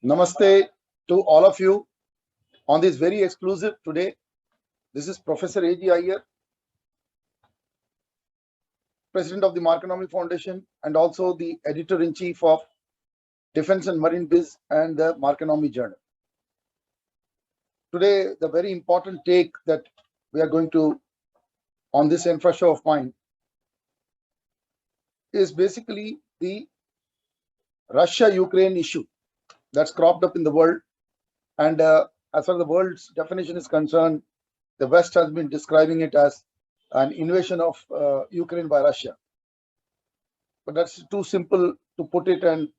Namaste to all of you on this very exclusive today. This is Professor A.G. Iyer, President of the Marconomy Foundation and also the Editor-in-Chief of Defense and Marine Biz and the Marconomy Journal. Today, the very important take that we are going to on this ENFRA show of mine is basically the Russia-Ukraine issue that's cropped up in the world. And as far as the world's definition is concerned, the West has been describing it as an invasion of Ukraine by Russia. But that's too simple to put it and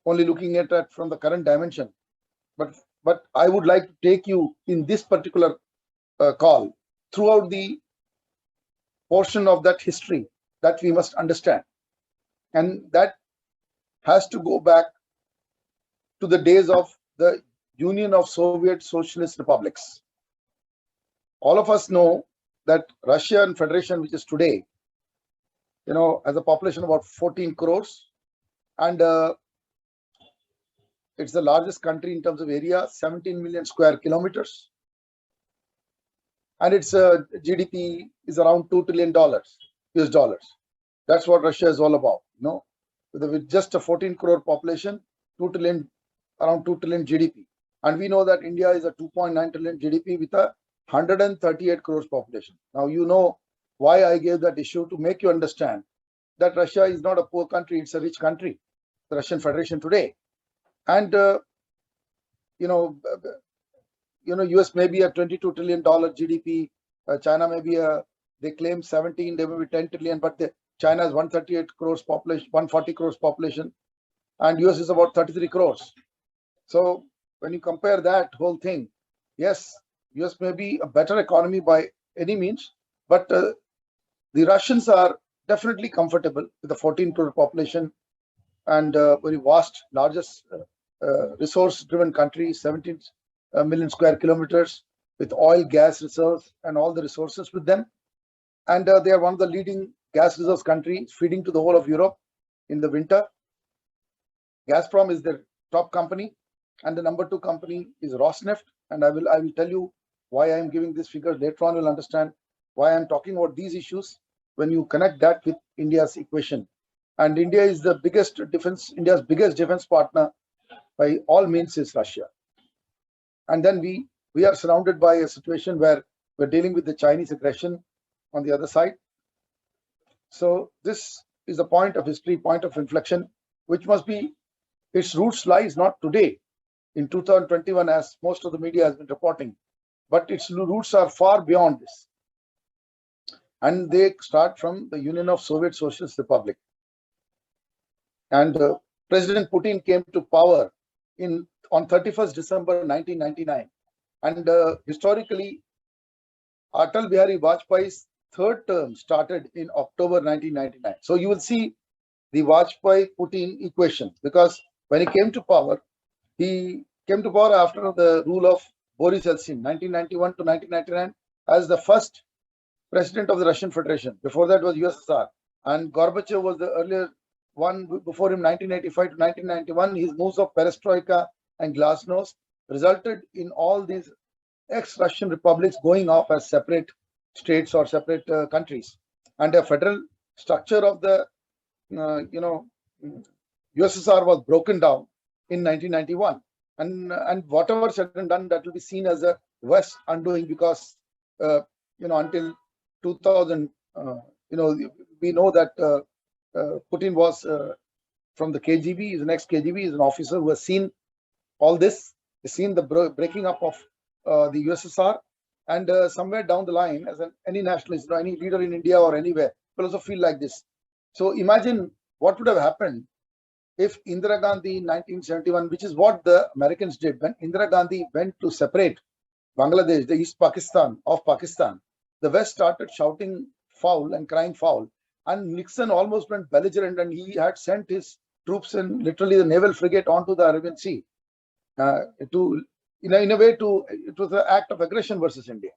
only looking at it from the current dimension. But I would like to take you in this particular call throughout the portion of that history that we must understand. And that has to go back to the days of the Union of Soviet Socialist Republics. All of us know that Russian Federation, which is today, has a population of about 14 crores, and it's the largest country in terms of area, 17 million square kilometers, and its GDP is around $2 trillion US dollars. That's what Russia is all about, with just a 14 crore population, around 2 trillion GDP. And we know that India is a 2.9 trillion GDP with a 138 crores population. Now, you know why I gave that issue, to make you understand that Russia is not a poor country, it's a rich country, the Russian Federation today. And, US may be a $22 trillion GDP, China may be they claim 17, they may be 10 trillion, but China has 138 crores population, 140 crores population, and US is about 33 crores. So when you compare that whole thing, yes, US may be a better economy by any means, but the Russians are definitely comfortable with the 14 crore population and very vast, largest resource-driven country, 17 million square kilometers with oil, gas reserves and all the resources with them. And they are one of the leading gas reserves countries, feeding to the whole of Europe in the winter. Gazprom is their top company, and the number 2 company is Rosneft. And I will tell you why I am giving this figure. Later on, you'll understand why I'm talking about these issues when you connect that with India's equation. And India is the biggest India's biggest defense partner by all means is Russia. And then we are surrounded by a situation where we're dealing with the Chinese aggression on the other side. So this is a point of history, point of inflection, which must be, its roots lies not today in 2021, as most of the media has been reporting, but its roots are far beyond this. And they start from the Union of Soviet Socialist Republic. And President Putin came to power on 31st December 1999. And historically, Atal Bihari Vajpayee's third term started in October 1999. So you will see the Vajpayee-Putin equation, because when he came to power after the rule of Boris Yeltsin, 1991 to 1999, as the first president of the Russian Federation. Before that was USSR. And Gorbachev was the earlier one before him, 1985 to 1991. His moves of perestroika and glasnost resulted in all these ex-Russian republics going off as separate states or separate countries. And the federal structure of the USSR was broken down in 1991. And whatever said and done, that will be seen as a West undoing, because until 2000, we know that Putin was from the KGB, he's an ex-KGB, he's an officer who has seen all this, he's seen the breaking up of the USSR, and somewhere down the line, as any nationalist, any leader in India or anywhere, will also feel like this. So imagine what would have happened if Indira Gandhi in 1971, which is what the Americans did, when Indira Gandhi went to separate Bangladesh, the East Pakistan of Pakistan, the West started shouting foul and crying foul. And Nixon almost went belligerent, and he had sent his troops in literally the naval frigate onto the Arabian Sea in a way, it was an act of aggression versus India.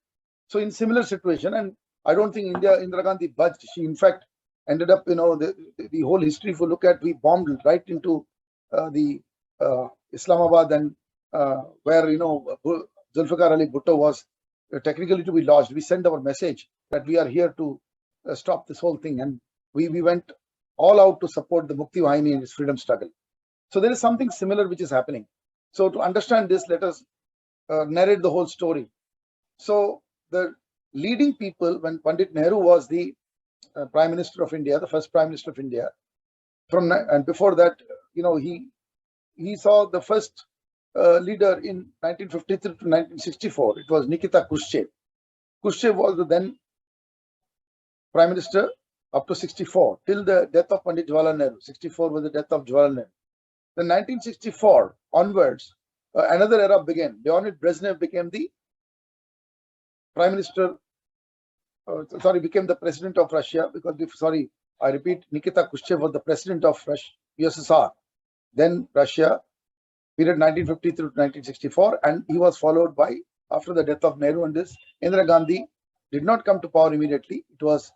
So in similar situation, and I don't think Indira Gandhi budged. She in fact ended up, the whole history, if you look at, we bombed right into the Islamabad, and where, Zulfikar Ali Bhutto was technically to be lodged. We sent our message that we are here to stop this whole thing, and we went all out to support the Mukti Vahini in its freedom struggle. So there is something similar which is happening. So to understand this, let us narrate the whole story. So the leading people, when Pandit Nehru was the Prime Minister of India, the first Prime Minister of India, and before that, he saw the first leader in 1953 to 1964. It was Nikita Khrushchev. Khrushchev was the then Prime Minister up to 64, till the death of Pandit Jawaharlal Nehru. 64 was the death of Jawaharlal Nehru. Then 1964 onwards, another era began. Leonid Brezhnev became the Prime Minister, became the President of Russia, because, I repeat, Nikita Khrushchev was the President of USSR, then Russia, period 1950 through 1964, and he was followed by, after the death of Nehru and this, Indira Gandhi did not come to power immediately. It was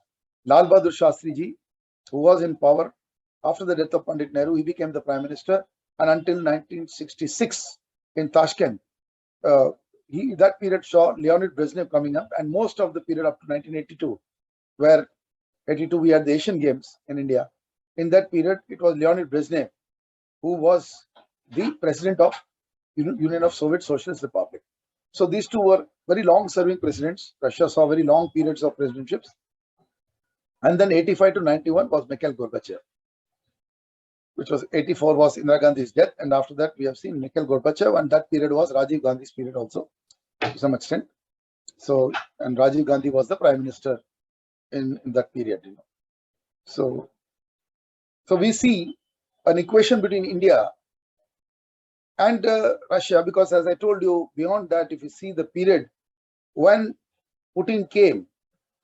Lal Bahadur Shastri ji who was in power. After the death of Pandit Nehru, he became the Prime Minister, and until 1966 in Tashkent, that period saw Leonid Brezhnev coming up, and most of the period up to 1982, where 82 we had the Asian Games in India. In that period, it was Leonid Brezhnev who was the President of Union of Soviet Socialist Republic. So these two were very long-serving presidents. Russia saw very long periods of presidentships. And then 85 to 91 was Mikhail Gorbachev, which was 84 was Indira Gandhi's death, and after that we have seen Mikhail Gorbachev, and that period was Rajiv Gandhi's period also, to some extent. So, and Rajiv Gandhi was the Prime Minister in that period. So we see an equation between India and Russia, because as I told you, beyond that, if you see the period when Putin came,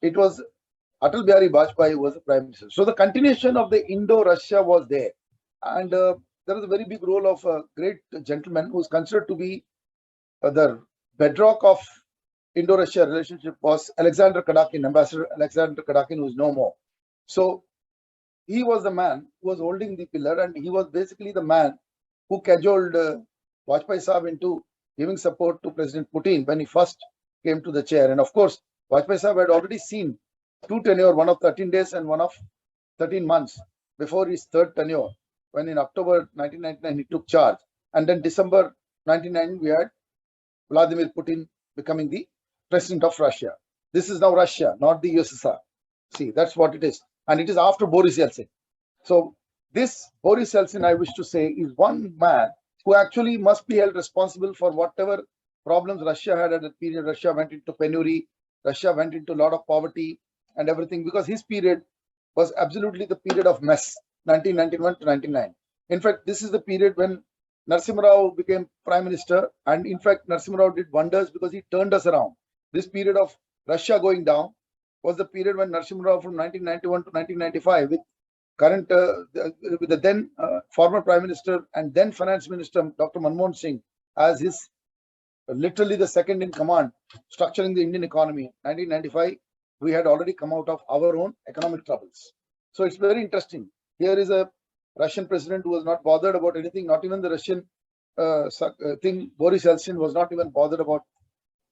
it was Atal Bihari Vajpayee who was the Prime Minister. So the continuation of the Indo-Russia was there. And there was a very big role of a great gentleman who is considered to be the bedrock of Indo-Russia relationship, was Alexander Kadakin, Ambassador Alexander Kadakin, who is no more. So he was the man who was holding the pillar, and he was basically the man who cajoled Vajpayee Saab into giving support to President Putin when he first came to the chair. And of course, Vajpayee Saab had already seen two tenure, one of 13 days and one of 13 months before his third tenure, when in October 1999 he took charge. And then December 1999 we had Vladimir Putin becoming the President of Russia. This is now Russia, not the USSR. See, that's what it is. And it is after Boris Yeltsin. So this Boris Yeltsin, I wish to say, is one man who actually must be held responsible for whatever problems Russia had at that period. Russia went into penury, Russia went into a lot of poverty and everything, because his period was absolutely the period of mess, 1991 to 99. In fact, this is the period when Narasimha Rao became Prime Minister, and in fact, Narasimha Rao did wonders because he turned us around. This period of Russia going down was the period when Narasimha Rao, from 1991 to 1995, with the then former Prime Minister and then Finance Minister Dr. Manmohan Singh as his literally the second in command, structuring the Indian economy. 1995, we had already come out of our own economic troubles. So it's very interesting. Here is a Russian president who was not bothered about anything, not even the Russian thing. Boris Yeltsin was not even bothered about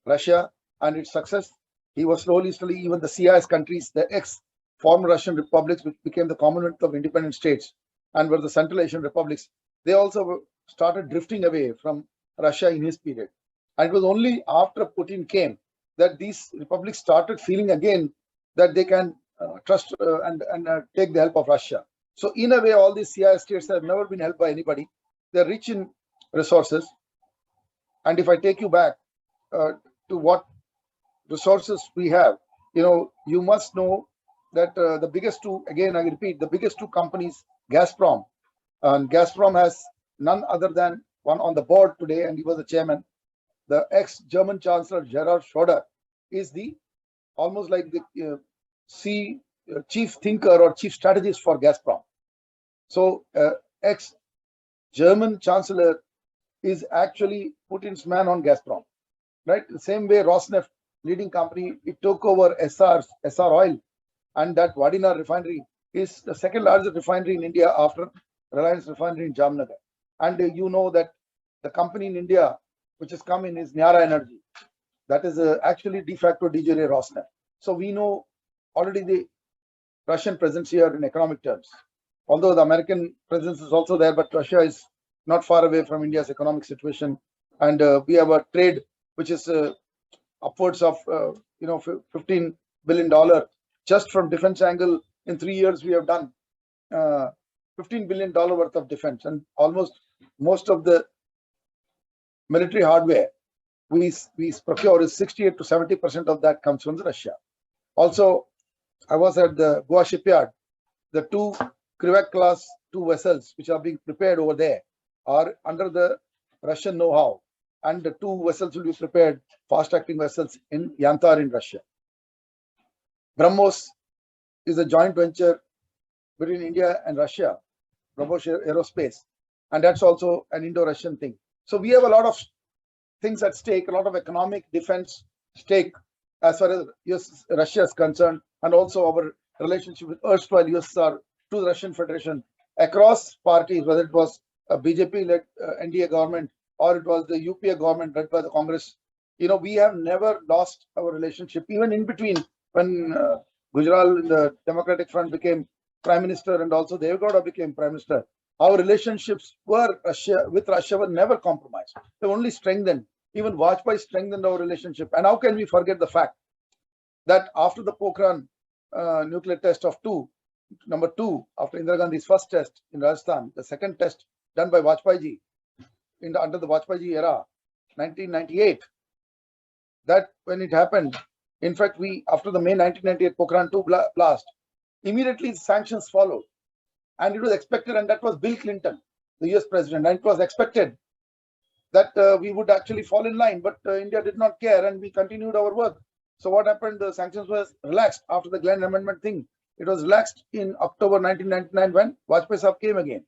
Russia and its success. He was slowly, even the CIS countries, the ex-former Russian republics, which became the Commonwealth of Independent States and were the Central Asian republics, they also started drifting away from Russia in his period. And it was only after Putin came that these republics started feeling again that they can trust and take the help of Russia. So in a way, all these CIS states have never been helped by anybody. They're rich in resources. And if I take you back to what resources we have, you must know that the biggest two, again, I repeat, the biggest two companies, Gazprom, and Gazprom has none other than one on the board today, and he was the chairman. The ex-German Chancellor Gerhard Schroeder is the almost like the chief thinker or chief strategist for Gazprom. So ex-German Chancellor is actually Putin's man on Gazprom, right? The same way Rosneft, leading company, it took over SR Oil and that Vadinar refinery is the second largest refinery in India after Reliance Refinery in Jamnagar. And you know that the company in India which has come in is Nyara Energy. That is actually de facto DJRA Rosneft. So we know already the Russian presence here in economic terms. Although the American presence is also there, but Russia is not far away from India's economic situation. And we have a trade which is upwards of $15 billion just from defense angle. In 3 years, we have done $15 billion worth of defense, and almost most of the military hardware we procure is 68 to 70% of that comes from Russia. Also, I was at the Goa shipyard. The two Krivac class 2 vessels which are being prepared over there are under the Russian know-how, and the 2 vessels will be prepared, fast-acting vessels in Yantar in Russia. BrahMos is a joint venture between India and Russia, BrahMos Aerospace, and that's also an Indo-Russian thing. So we have a lot of things at stake, a lot of economic defense stake as far as Russia is concerned, and also our relationship with erstwhile USSR to the Russian Federation across parties, whether it was a BJP-led NDA government or it was the UPA government led by the Congress. We have never lost our relationship, even in between when Gujral in the Democratic Front became Prime Minister and also Deve Gowda became Prime Minister. Our relationships with Russia were never compromised. They only strengthened. Even Vajpayee strengthened our relationship. And how can we forget the fact that after the Pokhran nuclear test of number 2, after Indira Gandhi's first test in Rajasthan, the second test done by Vajpayee under the Vajpayee era, 1998, that when it happened, in fact, after the May 1998 Pokhran 2 blast, immediately sanctions followed. And it was expected, and that was Bill Clinton, the US president, and it was expected that we would actually fall in line, but India did not care and we continued our work. So what happened? The sanctions was relaxed after the Glenn Amendment thing. It was relaxed in October 1999 when Vajpayee Saab came again.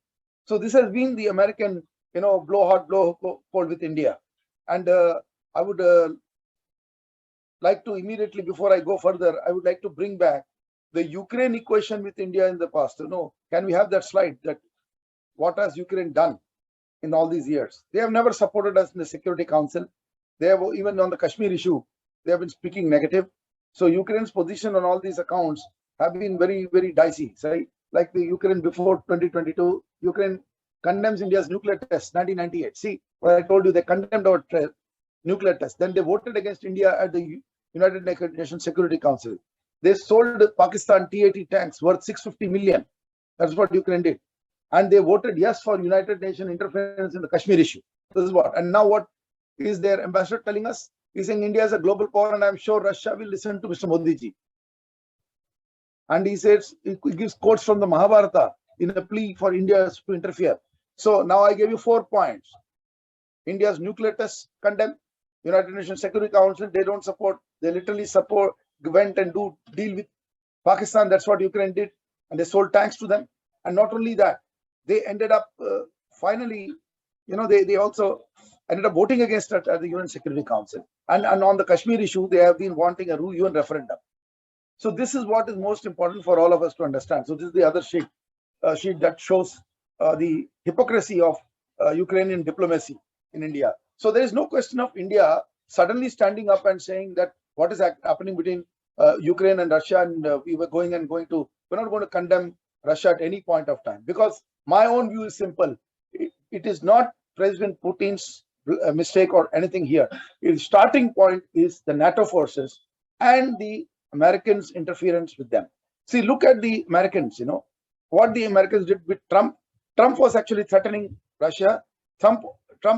So this has been the American, blow hot, blow cold with India. And I would like to immediately, before I go further, I would like to bring back the Ukraine equation with India in the past. Can we have that slide? That what has Ukraine done in all these years? They have never supported us in the Security Council. They have, even on the Kashmir issue, they have been speaking negative. So Ukraine's position on all these accounts have been very, very dicey. Right? Like the Ukraine before 2022, Ukraine condemns India's nuclear test, 1998. See, what I told you, they condemned our nuclear test. Then they voted against India at the United Nations Security Council. They sold Pakistan T-80 tanks worth 650 million. That's what Ukraine did. And they voted yes for United Nations interference in the Kashmir issue. This is what. And now what is their ambassador telling us? He's saying India is a global power, and I'm sure Russia will listen to Mr. Modi ji. And he says, he gives quotes from the Mahabharata in a plea for India to interfere. So now I gave you 4 points. India's nuclear tests condemned. United Nations Security Council, they don't support. They literally went and deal with Pakistan. That's what Ukraine did. And they sold tanks to them. And not only that, they ended up finally, they also ended up voting against it at the UN Security Council. And on the Kashmir issue, they have been wanting a UN referendum. So this is what is most important for all of us to understand. So this is the other sheet that shows the hypocrisy of Ukrainian diplomacy in India. So there is no question of India suddenly standing up and saying that what is happening between Ukraine and Russia, and we're not going to condemn Russia at any point of time, because my own view is simple. It is not President Putin's mistake or anything here. His starting point is the NATO forces and the Americans' interference with them. See, look at the Americans, what the Americans did with Trump. Trump was actually threatening Russia. Trump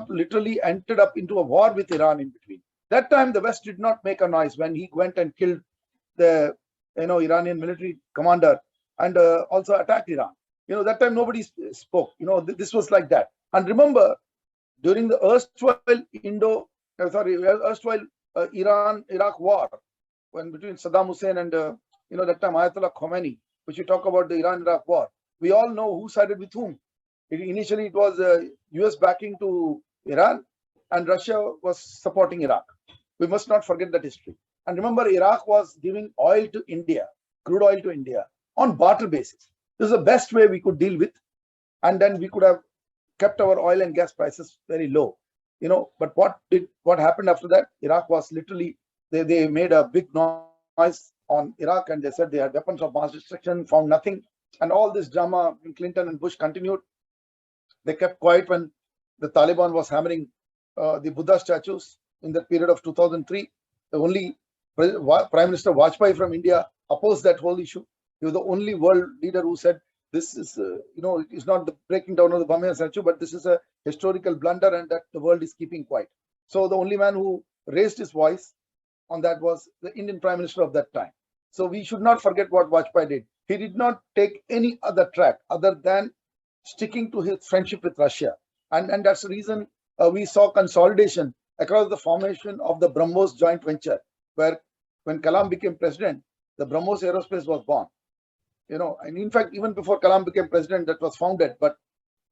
literally entered up into a war with Iran in between. That time, the West did not make a noise when he went and killed the Iranian military commander and also attacked Iran. That time nobody spoke. This was like that. And remember, during the erstwhile Iran-Iraq war, when between Saddam Hussein and that time Ayatollah Khomeini, which you talk about the Iran-Iraq war, we all know who sided with whom. Initially, it was US backing to Iran, and Russia was supporting Iraq. We must not forget that history. And remember, Iraq was giving oil to India, crude oil to India, on barter basis. This is the best way we could deal with, and then we could have kept our oil and gas prices very low. But what happened after that? Iraq was literally, they made a big noise on Iraq, and they said they had weapons of mass destruction, found nothing, and all this drama in Clinton and Bush continued. They kept quiet when the Taliban was hammering the Buddha statues in the period of 2003. The only Prime Minister Vajpayee from India opposed that whole issue. He was the only world leader who said this is, it is not the breaking down of the Bamia statue, but this is a historical blunder, and that the world is keeping quiet. So the only man who raised his voice on that was the Indian Prime Minister of that time. So we should not forget what Vajpayee did. He did not take any other track other than sticking to his friendship with Russia. And that's the reason we saw consolidation across the formation of the BrahMos joint venture, where when Kalam became president, the BrahMos Aerospace was born. And in fact, even before Kalam became president, that was founded. But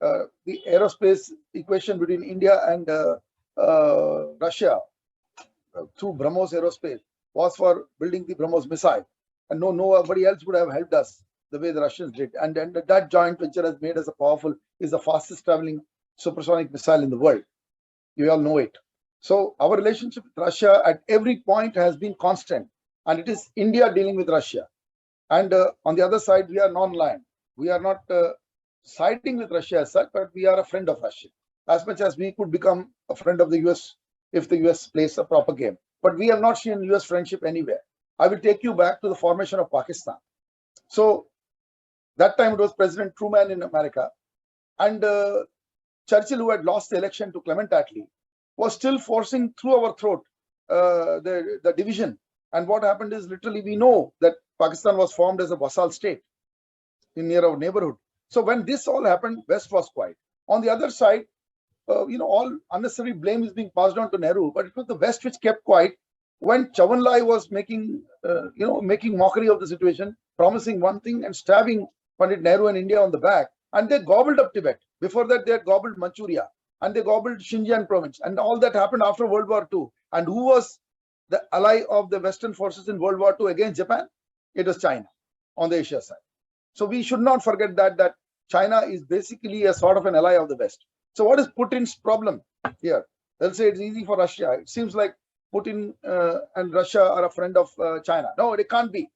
the aerospace equation between India and Russia through BrahMos Aerospace was for building the BrahMos missile. And nobody else would have helped us the way the Russians did. And that joint venture has made us is the fastest traveling supersonic missile in the world. You all know it. So our relationship with Russia at every point has been constant. And it is India dealing with Russia. And on the other side, we are non-aligned. We are not siding with Russia as such, but we are a friend of Russia. As much as we could become a friend of the US if the US plays a proper game. But we have not seen US friendship anywhere. I will take you back to the formation of Pakistan. So that time it was President Truman in America. And Churchill, who had lost the election to Clement Attlee, was still forcing through our throat the division. And what happened is, literally, we know that Pakistan was formed as a vassal state near our neighborhood. So when this all happened, West was quiet. On the other side, all unnecessary blame is being passed on to Nehru, but it was the West which kept quiet when Chavan Lai was making mockery of the situation, promising one thing and stabbing Pandit Nehru and India on the back. And they gobbled up Tibet. Before that, they had gobbled Manchuria, and they gobbled Xinjiang province. And all that happened after World War II. And who was the ally of the Western forces in World War II against Japan? It was China on the Asia side. So we should not forget that China is basically a sort of an ally of the West. So what is Putin's problem here? They'll say it's easy for Russia. It seems like Putin and Russia are a friend of China. No, it can't be.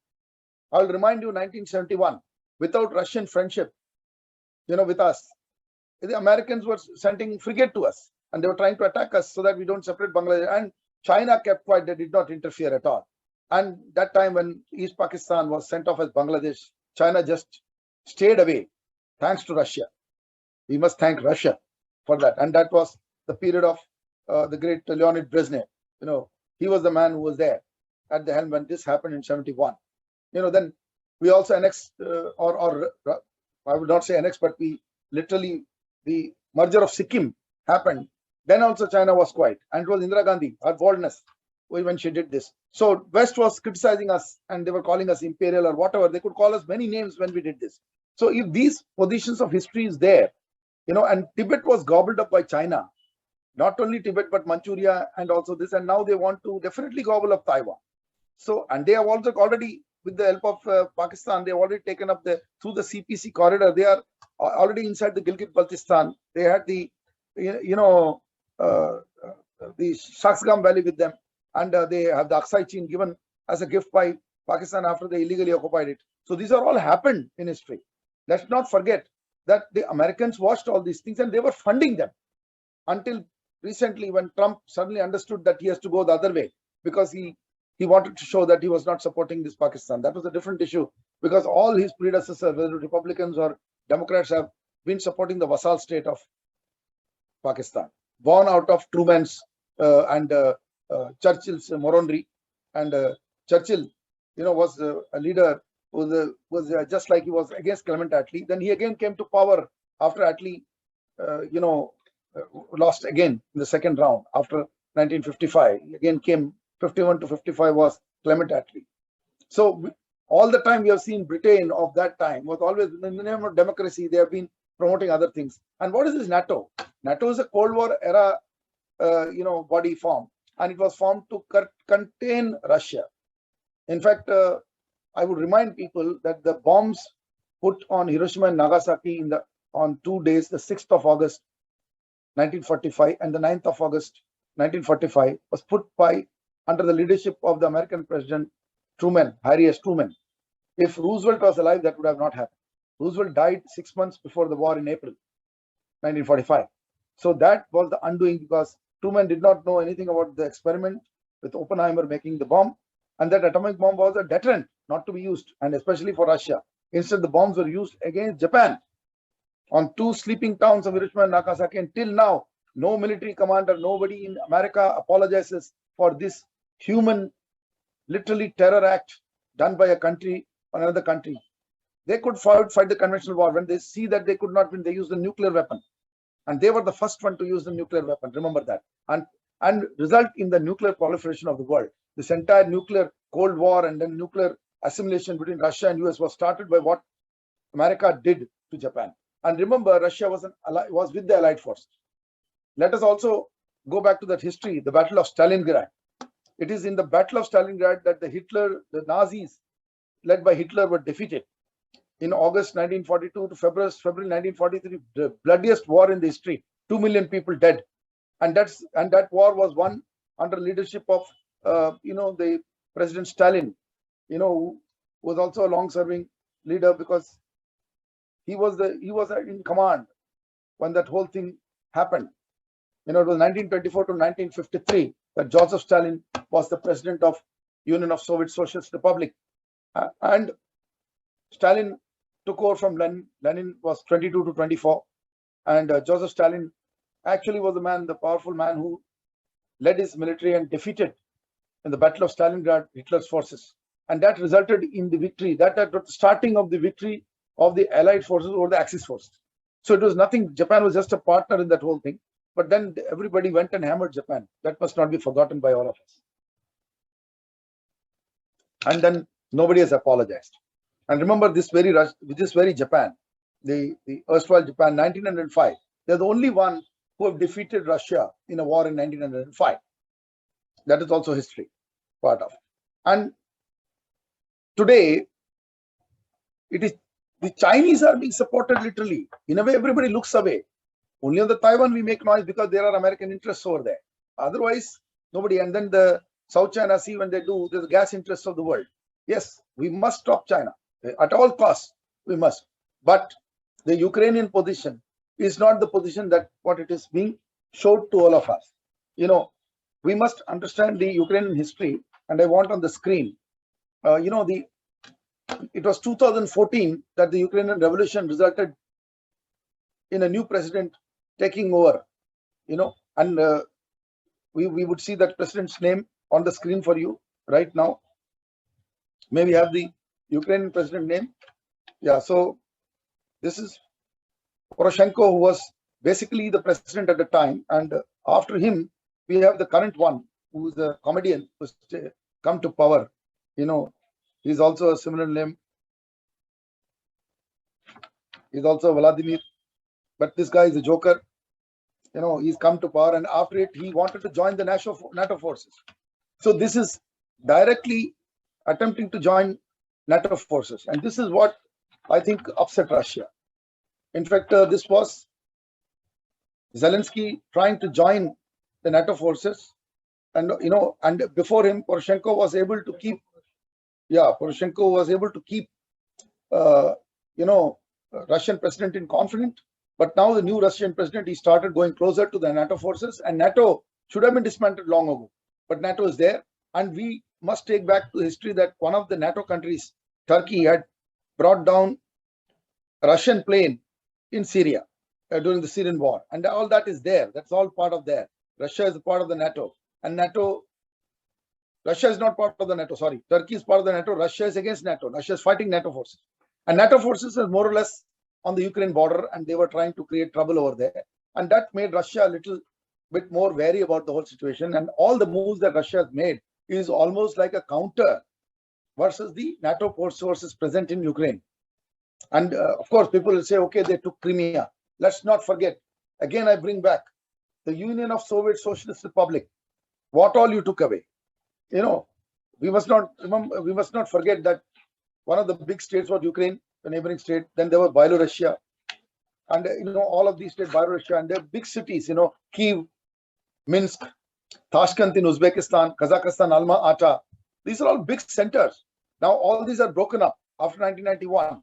I'll remind you, 1971, without Russian friendship, with us, the Americans were sending frigate to us, and they were trying to attack us so that we don't separate Bangladesh. And China kept quiet. They did not interfere at all. And that time when East Pakistan was sent off as Bangladesh, China just stayed away, thanks to Russia. We must thank Russia for that. And that was the period of the great Leonid Brezhnev. He was the man who was there at the helm when this happened in 71. Then we also annexed, or I would not say annexed, but we literally, the merger of Sikkim happened. Then also China was quiet. And it was Indira Gandhi, her boldness, when she did this. So West was criticizing us, and they were calling us imperial or whatever. They could call us many names when we did this. So if these positions of history is there, and Tibet was gobbled up by China, not only Tibet, but Manchuria and also this, and now they want to definitely gobble up Taiwan. So, and they have also already, with the help of Pakistan, they have already taken up through the CPC corridor. They are already inside the Gilgit-Baltistan. They had the Shaksgam Valley with them, and they have the Aksai Chin given as a gift by Pakistan after they illegally occupied it. So these are all happened in history. Let's not forget that the Americans watched all these things and they were funding them until recently, when Trump suddenly understood that he has to go the other way because he wanted to show that he was not supporting this Pakistan. That was a different issue, because all his predecessors, whether Republicans or Democrats, have been supporting the vassal state of Pakistan, born out of Truman's and Churchill's moronry. And Churchill, was a leader who was just like he was against Clement Attlee. Then he again came to power after Attlee, lost again in the second round after 1955. He again came 51 to 55 was Clement Attlee. So all the time we have seen Britain of that time was always in the name of democracy. They have been promoting other things. And what is this NATO? NATO is a Cold War era, body form, and it was formed to contain Russia. In fact, I would remind people that the bombs put on Hiroshima and Nagasaki on 2 days, the 6th of August 1945 and the 9th of August 1945, was put by under the leadership of the American President Truman, Harry S. Truman. If Roosevelt was alive, that would have not happened. Roosevelt died 6 months before the war in April 1945. So that was the undoing, because Truman did not know anything about the experiment with Oppenheimer making the bomb, and that atomic bomb was a deterrent not to be used, and especially for Russia. Instead, the bombs were used against Japan on 2 sleeping towns of Hiroshima and Nagasaki. Until now, no military commander, nobody in America apologizes for this human, literally terror act done by a country on another country. They could fight the conventional war. When they see that they could not win, they used the nuclear weapon. And they were the first one to use the nuclear weapon. Remember that. And result in the nuclear proliferation of the world. This entire nuclear Cold War and then nuclear assimilation between Russia and US was started by what America did to Japan. And remember, Russia was with the Allied forces. Let us also go back to that history, the Battle of Stalingrad. It is in the Battle of Stalingrad that the Nazis, led by Hitler, were defeated. In August 1942 to February 1943, the bloodiest war in the history. 2 million people dead, and that war was won under leadership of the President Stalin, who was also a long-serving leader, because he was in command when that whole thing happened. It was 1924 to 1953 that Joseph Stalin was the president of Union of Soviet Socialist Republic, and Stalin took over from Lenin. Lenin was 22 to 24, and Joseph Stalin actually was the powerful man who led his military and defeated in the Battle of Stalingrad Hitler's forces, and that resulted in the victory. That was the starting of the victory of the Allied forces over the Axis forces. So it was nothing. Japan was just a partner in that whole thing. But then everybody went and hammered Japan. That must not be forgotten by all of us. And then nobody has apologized. And remember, this very Japan, the erstwhile Japan, 1905, they're the only one who have defeated Russia in a war in 1905. That is also history, part of it. And today, it is the Chinese are being supported literally. In a way, everybody looks away. Only on the Taiwan we make noise because there are American interests over there. Otherwise, nobody. And then the South China Sea, when they do, there's the gas interests of the world. Yes, we must stop China at all costs. We must. But the Ukrainian position is not the position that what it is being showed to all of us. We must understand the Ukrainian history. And I want on the screen, it was 2014 that the Ukrainian revolution resulted in a new president taking over, and we would see that president's name on the screen for you right now. Maybe have the Ukrainian president name. Yeah, so this is Poroshenko, who was basically the president at the time, and after him we have the current one, who is a comedian who's come to power. He's also a similar name. He's also Vladimir, but this guy is a joker. He's come to power, and after it, he wanted to join the NATO forces. So this is directly attempting to join NATO forces, and this is what I think upset Russia. In fact, this was Zelensky trying to join the NATO forces, and and before him, Poroshenko was able to keep. Yeah, Poroshenko was able to keep, Russian president in confidence. But now the new Russian president, he started going closer to the NATO forces, and NATO should have been dismantled long ago. But NATO is there, and we must take back to history that one of the NATO countries, Turkey, had brought down a Russian plane in Syria during the Syrian war, and all that is there. That's all part of there. Russia is a part of the NATO, and Russia is not part of the NATO. Sorry, Turkey is part of the NATO. Russia is against NATO. Russia is fighting NATO forces, and NATO forces are more or less on the Ukraine border, and they were trying to create trouble over there, and that made Russia a little bit more wary about the whole situation. And all the moves that Russia has made is almost like a counter versus the NATO forces present in Ukraine. And of course, people will say, okay, they took Crimea. Let's not forget. Again, I bring back the Union of Soviet Socialist Republic. What all you took away? We must not remember. We must not forget that one of the big states was Ukraine. a neighboring state. Then there was Byelarussia, and all of these states, Byelarussia, and they're big cities. Kiev, Minsk, Tashkent in Uzbekistan, Kazakhstan, Alma-Ata. These are all big centers. Now all these are broken up after 1991.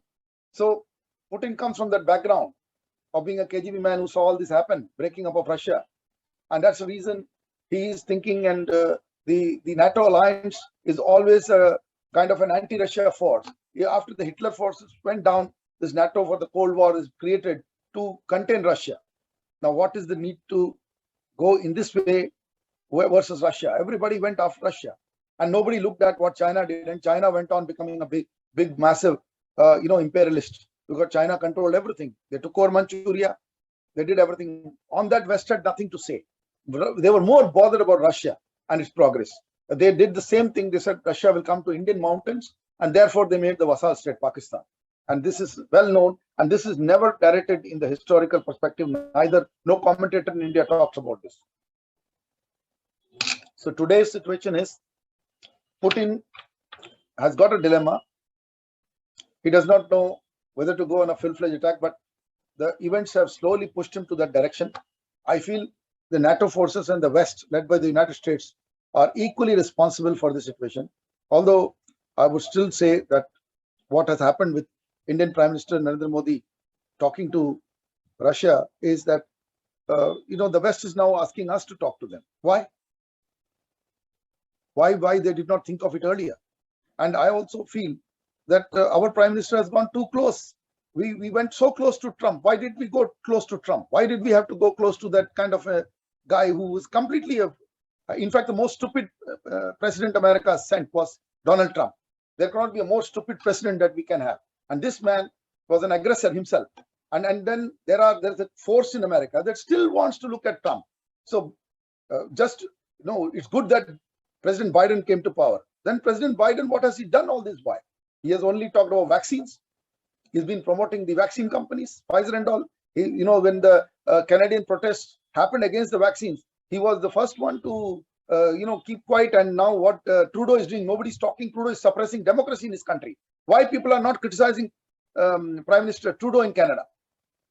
So Putin comes from that background of being a KGB man who saw all this happen, breaking up of Russia, and that's the reason he is thinking. And the NATO alliance is always a kind of an anti-Russia force. After the Hitler forces went down, this NATO for the Cold War is created to contain Russia. Now, what is the need to go in this way versus Russia? Everybody went after Russia, and nobody looked at what China did. And China went on becoming a big, massive, imperialist, because China controlled everything. They took over Manchuria. They did everything. On that, West had nothing to say. They were more bothered about Russia and its progress. They did the same thing. They said Russia will come to Indian mountains, and therefore they made the vassal state Pakistan. And this is well known, and this is never narrated in the historical perspective. No commentator in India talks about this. So today's situation is Putin has got a dilemma. He does not know whether to go on a full-fledged attack, but the events have slowly pushed him to that direction. I feel the NATO forces and the West, led by the United States, are equally responsible for the situation. Although I would still say that what has happened with Indian Prime Minister Narendra Modi talking to Russia is that, the West is now asking us to talk to them. Why? Why they did not think of it earlier? And I also feel that our Prime Minister has gone too close. We went so close to Trump. Why did we go close to Trump? Why did we have to go close to that kind of a guy who was completely, in fact, the most stupid president America sent was Donald Trump. There cannot be a more stupid president that we can have. And this man was an aggressor himself. And then there's a force in America that still wants to look at Trump. So it's good that President Biden came to power. Then President Biden, what has he done all this while? He has only talked about vaccines. He's been promoting the vaccine companies, Pfizer and all. When the Canadian protests happened against the vaccines, he was the first one to, keep quiet. And now what Trudeau is doing, nobody's talking. Trudeau is suppressing democracy in his country. Why people are not criticizing Prime Minister Trudeau in Canada?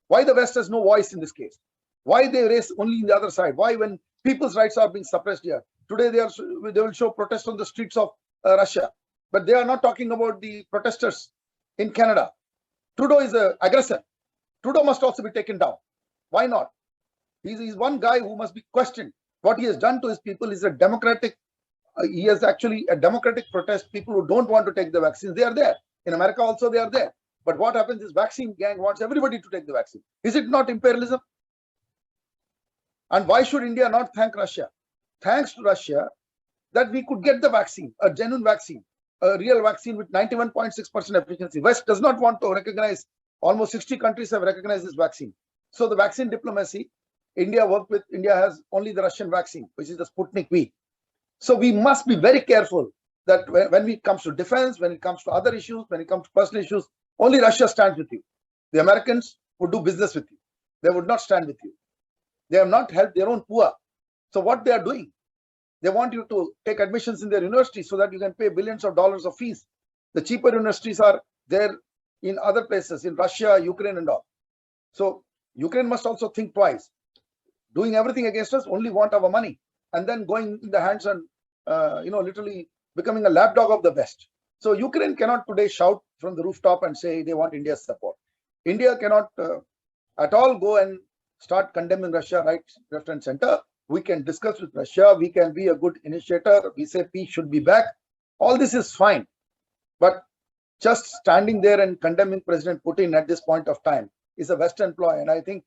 Why the West has no voice in this case? Why they race only in the other side? Why, when people's rights are being suppressed here? Today they will show protests on the streets of Russia, but they are not talking about the protesters in Canada. Trudeau is an aggressor. Trudeau must also be taken down. Why not? He's one guy who must be questioned. What he has done to his people is a democratic. He has actually a democratic protest. People who don't want to take the vaccines, they are there. In America also they are there. But what happens is vaccine gang wants everybody to take the vaccine. Is it not imperialism? And why should India not thank Russia? Thanks to Russia that we could get the vaccine, a genuine vaccine, a real vaccine with 91.6% efficiency. West does not want to recognize. Almost 60 countries have recognized this vaccine. So the vaccine diplomacy, India has only the Russian vaccine, which is the Sputnik V. So we must be very careful that when it comes to defense, when it comes to other issues, when it comes to personal issues, only Russia stands with you. The Americans would do business with you. They would not stand with you. They have not helped their own poor. So what they are doing, they want you to take admissions in their universities so that you can pay billions of dollars of fees. The cheaper universities are there in other places, in Russia, Ukraine and all. So Ukraine must also think twice. Doing everything against us, only want our money, and then going in the hands and, literally becoming a lapdog of the West. So Ukraine cannot today shout from the rooftop and say they want India's support. India cannot at all go and start condemning Russia right, left and center. We can discuss with Russia. We can be a good initiator. We say peace should be back. All this is fine. But just standing there and condemning President Putin at this point of time is a Western ploy. And I think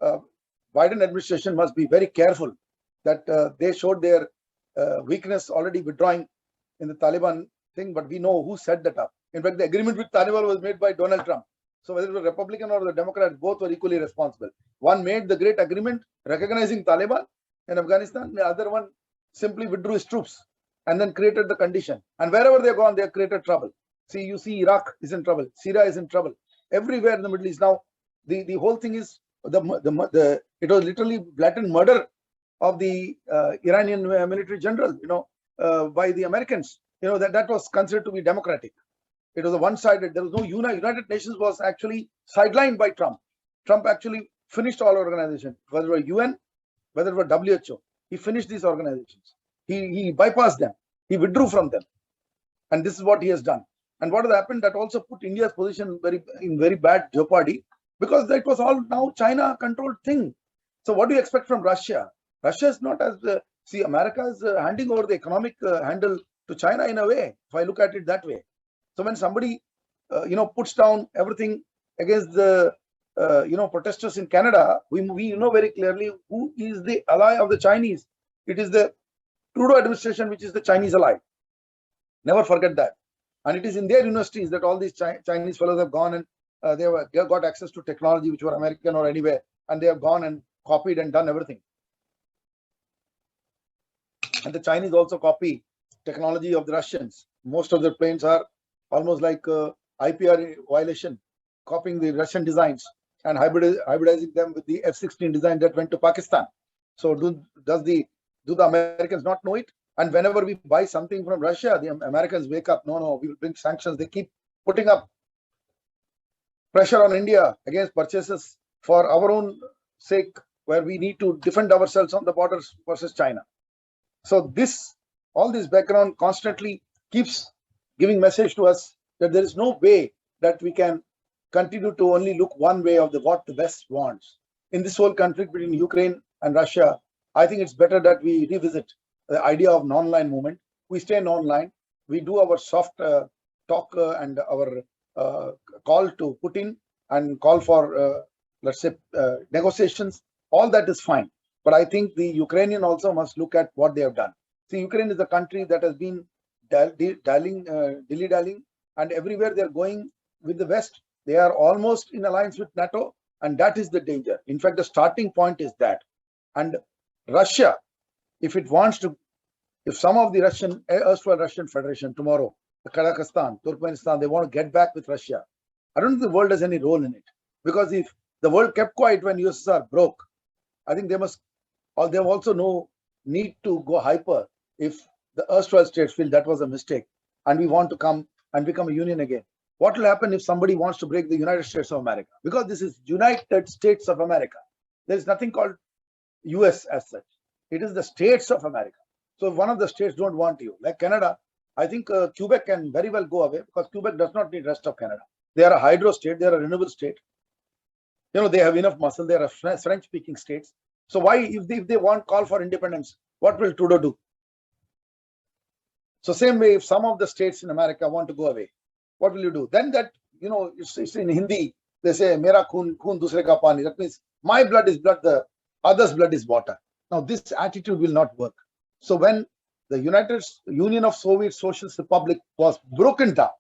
Biden administration must be very careful that they showed their weakness already withdrawing in the Taliban thing. But we know who set that up. In fact, the agreement with Taliban was made by Donald Trump. So whether it was Republican or the Democrat, both were equally responsible. One made the great agreement recognizing Taliban in Afghanistan. The other one simply withdrew his troops and then created the condition. And wherever they've gone, they have created trouble. You see Iraq is in trouble. Syria is in trouble. Everywhere in the Middle East. Now, the whole thing is, it was literally blatant murder of the Iranian military general, by the Americans. That was considered to be democratic. It was a one-sided. There was no United Nations was actually sidelined by Trump. Trump actually finished all organizations, whether it were UN, whether it were WHO. He finished these organizations. He bypassed them. He withdrew from them. And this is what he has done. And what has happened, that also put India's position in very bad jeopardy, because that was all now China-controlled thing. So what do you expect from Russia? Russia is not as, see, America is handing over the economic handle to China in a way, if I look at it that way. So when somebody, puts down everything against the, protesters in Canada, we know very clearly who is the ally of the Chinese. It is the Trudeau administration, which is the Chinese ally. Never forget that. And it is in their universities that all these Chinese fellows have gone and they have got access to technology, which were American or anywhere, and they have gone and copied and done everything. And the Chinese also copy technology of the Russians. Most of their planes are almost like IPR violation, copying the Russian designs and hybridizing them with the F-16 design that went to Pakistan. So do the Americans not know it? And whenever we buy something from Russia, the Americans wake up. No, we will bring sanctions. They keep putting up pressure on India against purchases for our own sake, where we need to defend ourselves on the borders versus China. So all this background constantly keeps giving message to us that there is no way that we can continue to only look one way of what the West wants. In this whole conflict between Ukraine and Russia, I think it's better that we revisit the idea of non-line movement. We stay non-line. We do our soft talk and our call to Putin and call for, let's say, negotiations. All that is fine. But I think the Ukrainian also must look at what they have done. See, Ukraine is a country that has been dilly-dallying, and everywhere they're going with the West, they are almost in alliance with NATO, and that is the danger. In fact, the starting point is that. And Russia, if some of the erstwhile Russian Federation tomorrow, Kazakhstan, Turkmenistan, they want to get back with Russia, I don't think the world has any role in it. Because if the world kept quiet when USSR broke, I think they have also no need to go hyper if the erstwhile states feel that was a mistake and we want to come and become a union again. What will happen if somebody wants to break the United States of America? Because this is United States of America. There is nothing called US as such. It is the states of America. So if one of the states don't want you, like Canada, I think Quebec can very well go away, because Quebec does not need rest of Canada. They are a hydro state. They are a renewable state. They have enough muscle. They are a French-speaking states. So why, if they want call for independence, what will Trudeau do? So same way, if some of the states in America want to go away, what will you do? Then that, it's in Hindi, they say, Mera khoon dusre ka pani. That means my blood is blood, the other's blood is water. Now, this attitude will not work. So when the Union of Soviet Socialist Republic was broken down,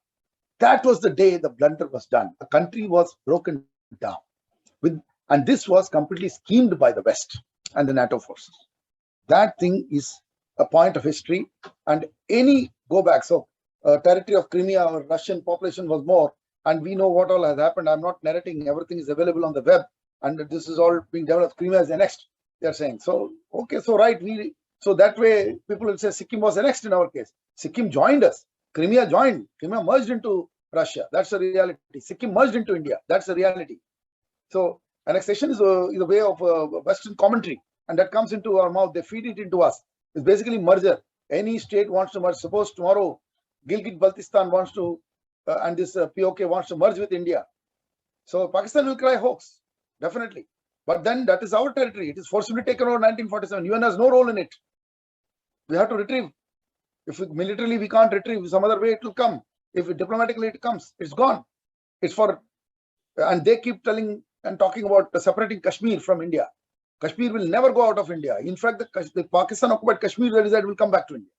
that was the day the blunder was done. A country was broken down. And this was completely schemed by the West and the NATO forces. That thing is a point of history. And any go back, so territory of Crimea, our Russian population was more, and we know what all has happened. I'm not narrating, everything is available on the web, and this is all being developed. Crimea is annexed, they're saying. So, okay, so right, so that way people will say Sikkim was annexed in our case. Sikkim joined us. Crimea joined. Crimea merged into Russia. That's the reality. Sikkim merged into India. That's the reality. So annexation is a way of Western commentary, and that comes into our mouth. They feed it into us. It's basically merger. Any state wants to merge. Suppose tomorrow Gilgit-Baltistan wants to, and this POK wants to merge with India. So Pakistan will cry hoax, definitely. But then that is our territory. It is forcibly taken over 1947. UN has no role in it. We have to retrieve. If militarily we can't retrieve, some other way it will come. If diplomatically it comes, it's gone. It's for, and they keep telling and talking about separating Kashmir from India. Kashmir will never go out of India. In fact, the Pakistan occupied Kashmir will come back to India.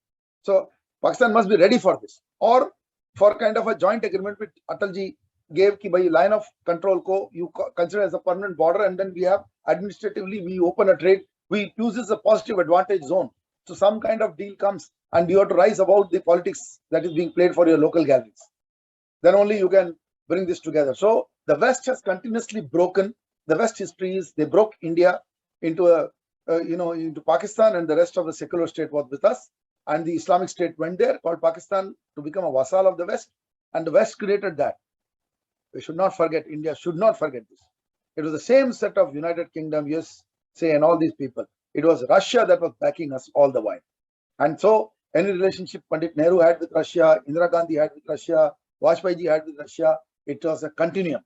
So Pakistan must be ready for this, or for kind of a joint agreement which Atalji gave ki by line of control ko you consider as a permanent border, and then we have administratively we open a trade, we use this as a positive advantage zone. So some kind of deal comes and you have to rise above the politics that is being played for your local galleries. Then only you can bring this together. So the West has continuously broken. The West history is they broke India into into Pakistan, and the rest of the secular state was with us. And the Islamic State went there, called Pakistan, to become a vassal of the West. And the West created that. We should not forget, India should not forget this. It was the same set of United Kingdom, USA, and all these people. It was Russia that was backing us all the while. And so any relationship Pandit Nehru had with Russia, Indira Gandhi had with Russia, Vajpayee had with Russia, it was a continuum.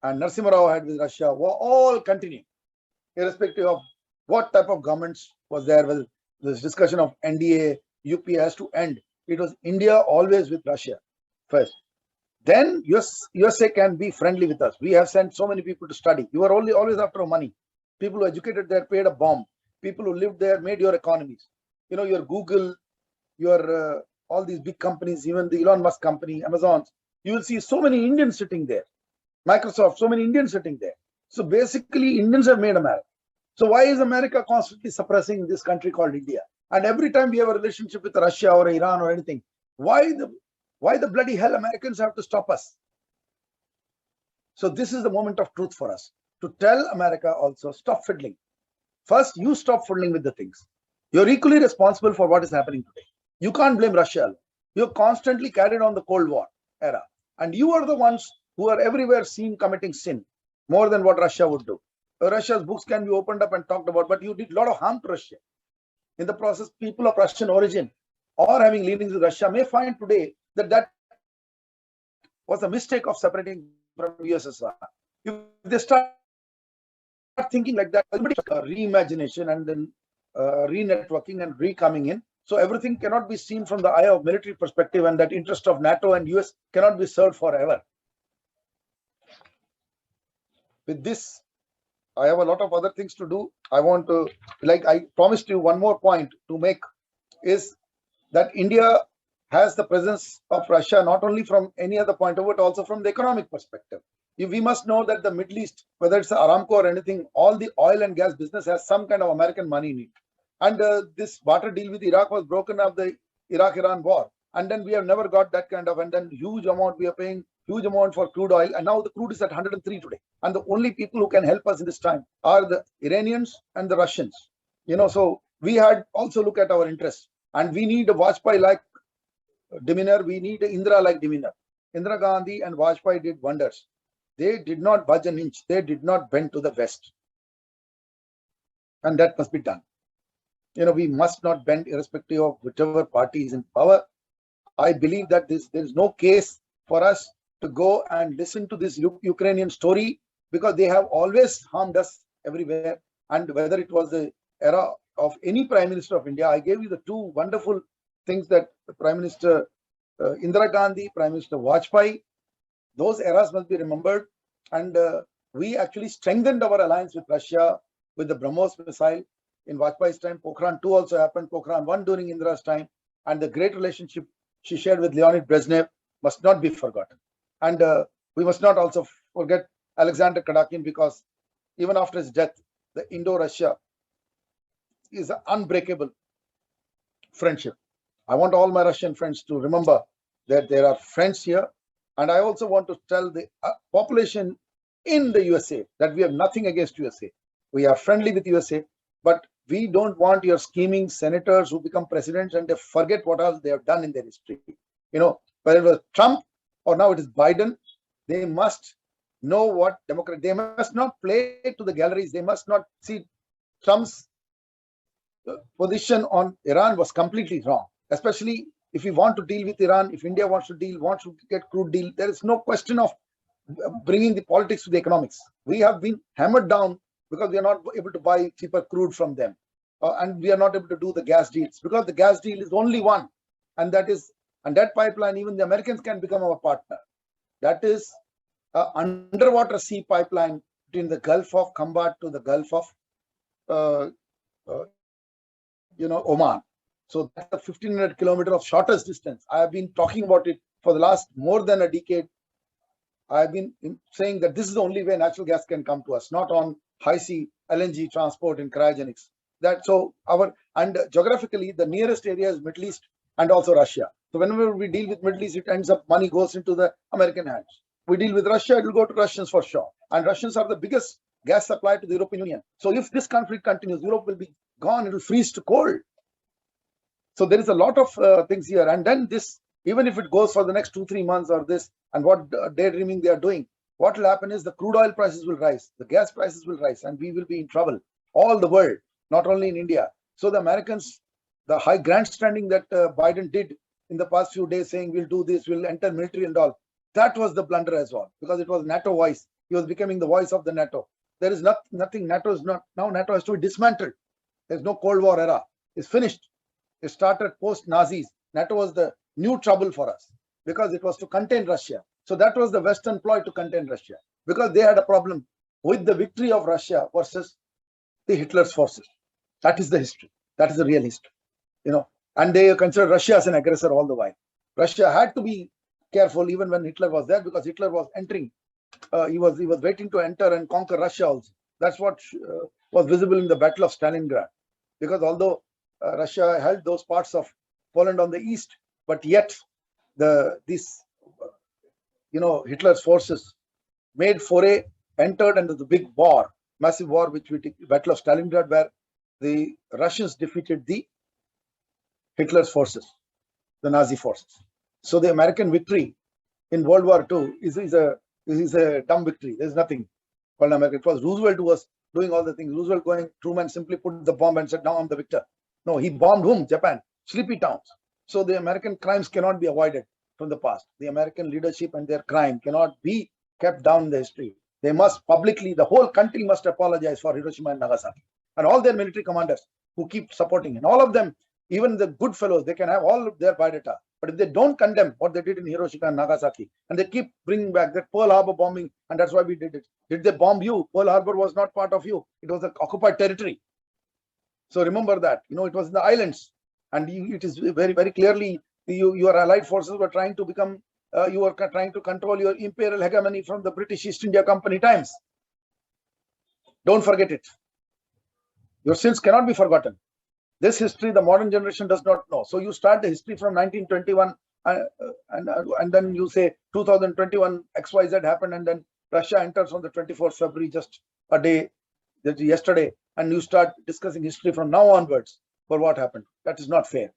And Narasimha Rao had with Russia, were all continuing, irrespective of what type of governments was there. Well, this discussion of NDA, UP has to end. It was India always with Russia first. Then USA can be friendly with us. We have sent so many people to study. You are always after money. People who educated there paid a bomb. People who lived there made your economies. You know, your Google, your all these big companies, even the Elon Musk company, Amazon, you will see so many Indians sitting there. Microsoft, so many Indians sitting there. So basically, Indians have made America. So why is America constantly suppressing this country called India? And every time we have a relationship with Russia or Iran or anything, why the bloody hell Americans have to stop us? So this is the moment of truth for us, to tell America also, stop fiddling. First, you stop fiddling with the things. You're equally responsible for what is happening today. You can't blame Russia. You're constantly carried on the Cold War era. And you are the ones who are everywhere seen committing sin, more than what Russia would do. Russia's books can be opened up and talked about, but you did a lot of harm to Russia. In the process, people of Russian origin or having leanings with Russia may find today that was a mistake of separating from USSR. If they start thinking like that, reimagination and then re-networking and re-coming in. So everything cannot be seen from the eye of military perspective, and that interest of NATO and US cannot be served forever. With this, I have a lot of other things to do. I want to, like I promised you, one more point to make is that India has the presence of Russia not only from any other point of view, but also from the economic perspective. We must know that the Middle East, whether it's Aramco or anything, all the oil and gas business has some kind of American money in it. And this barter deal with Iraq was broken up the Iraq-Iran war. And then we have never got that kind of, and then huge amount, we are paying huge amount for crude oil. And now the crude is at 103 today. And the only people who can help us in this time are the Iranians and the Russians. You know, so we had also look at our interests. And we need a Vajpayee-like demeanor. We need an Indira-like demeanor. Indira Gandhi and Vajpayee did wonders. They did not budge an inch. They did not bend to the West. And that must be done. You know, we must not bend irrespective of whichever party is in power. I believe that there is no case for us to go and listen to this Ukrainian story, because they have always harmed us everywhere. And whether it was the era of any Prime Minister of India, I gave you the two wonderful things that the Prime Minister Indira Gandhi, Prime Minister Vajpayee, those eras must be remembered. And we actually strengthened our alliance with Russia with the BrahMos missile in Vajpayee's time. Pokhran 2 also happened, Pokhran 1 during Indira's time. And the great relationship she shared with Leonid Brezhnev must not be forgotten. And we must not also forget Alexander Kadakin, because even after his death, the Indo-Russia is an unbreakable friendship. I want all my Russian friends to remember that there are friends here. And I also want to tell the population in the USA that we have nothing against USA. We are friendly with USA, but we don't want your scheming senators who become presidents and they forget what else they have done in their history. You know, whether it was Trump or now it is Biden, they must know what Democrat, they must not play to the galleries. They must not see Trump's position on Iran was completely wrong, especially if we want to deal with Iran, if India wants to get crude deal, there is no question of bringing the politics to the economics. We have been hammered down because we are not able to buy cheaper crude from them. And we are not able to do the gas deals because the gas deal is only one. And that pipeline, even the Americans can become our partner. That is an underwater sea pipeline between the Gulf of Khambat to the Gulf of, Oman. So that's a 1,500 kilometer of shortest distance. I have been talking about it for the last more than a decade. I have been saying that this is the only way natural gas can come to us, not on high sea LNG transport and cryogenics. And geographically, the nearest area is Middle East and also Russia. So whenever we deal with Middle East, it ends up money goes into the American hands. We deal with Russia, it will go to Russians for sure. And Russians are the biggest gas supply to the European Union. So if this conflict continues, Europe will be gone. It will freeze to cold. So there is a lot of things here. And then this Even if it goes for the next 2-3 months or this, and what daydreaming they are doing, what will happen is the crude oil prices will rise, the gas prices will rise, and we will be in trouble. All the world, not only in India. So the Americans, the high grandstanding that Biden did in the past few days, saying we'll do this, we'll enter military and all, that was the blunder as well, because it was NATO voice. He was becoming the voice of the NATO. There is nothing. NATO is not, now NATO has to be dismantled. There's no Cold War era. It's finished. It started post-Nazis. NATO was the new trouble for us because it was to contain Russia. So that was the Western ploy to contain Russia, because they had a problem with the victory of Russia versus the Hitler's forces. That is the history. That is the real history, and they consider Russia as an aggressor all the while. Russia had to be careful even when Hitler was there, because Hitler was entering. He was waiting to enter and conquer Russia also. That's what was visible in the Battle of Stalingrad, because although Russia held those parts of Poland on the east, but yet Hitler's forces made foray, entered into the big war, massive war, which we took, Battle of Stalingrad, where the Russians defeated the Hitler's forces, the Nazi forces. So the American victory in World War II is a dumb victory. There's nothing called American. It was Roosevelt who was doing all the things. Roosevelt going, Truman simply put the bomb and said, now I'm the victor. No, he bombed whom? Japan, sleepy towns. So the American crimes cannot be avoided from the past. The American leadership and their crime cannot be kept down in the history. They must publicly, the whole country must apologize for Hiroshima and Nagasaki, and all their military commanders who keep supporting. And all of them, even the good fellows, they can have all of their vendetta. But if they don't condemn what they did in Hiroshima and Nagasaki, and they keep bringing back that Pearl Harbor bombing, and that's why we did it. Did they bomb you? Pearl Harbor was not part of you. It was an occupied territory. So remember that. It was in the islands. And it is very, very clearly, your allied forces were trying to become, you were trying to control your imperial hegemony from the British East India Company times. Don't forget it. Your sins cannot be forgotten. This history, the modern generation does not know. So you start the history from 1921, and then you say 2021 XYZ happened, and then Russia enters on the 24th February, just a day, yesterday, and you start discussing history from now onwards for what happened. That is not fair.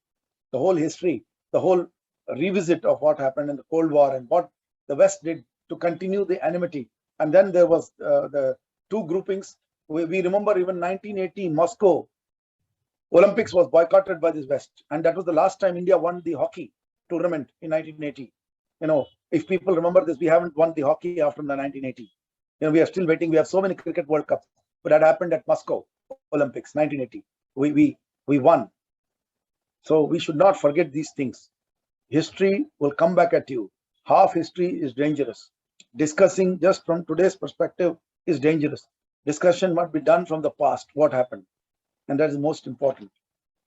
The whole history, the whole revisit of what happened in the Cold War and what the West did to continue the enmity. And then there was the two groupings. We remember even 1980 Moscow Olympics was boycotted by this West, and that was the last time India won the hockey tournament in 1980. If people remember this, we haven't won the hockey after the 1980. We are still waiting. We have so many cricket World Cups, but that happened at Moscow Olympics 1980. We won. So we should not forget these things. History will come back at you. Half history is dangerous. Discussing just from today's perspective is dangerous. Discussion must be done from the past, what happened. And that is most important.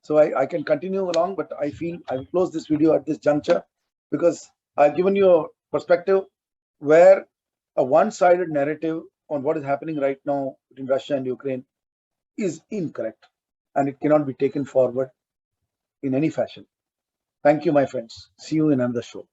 So I can continue along, but I feel I will close this video at this juncture, because I've given you a perspective where a one-sided narrative on what is happening right now between Russia and Ukraine is incorrect, and it cannot be taken forward in any fashion. Thank you, my friends. See you in another show.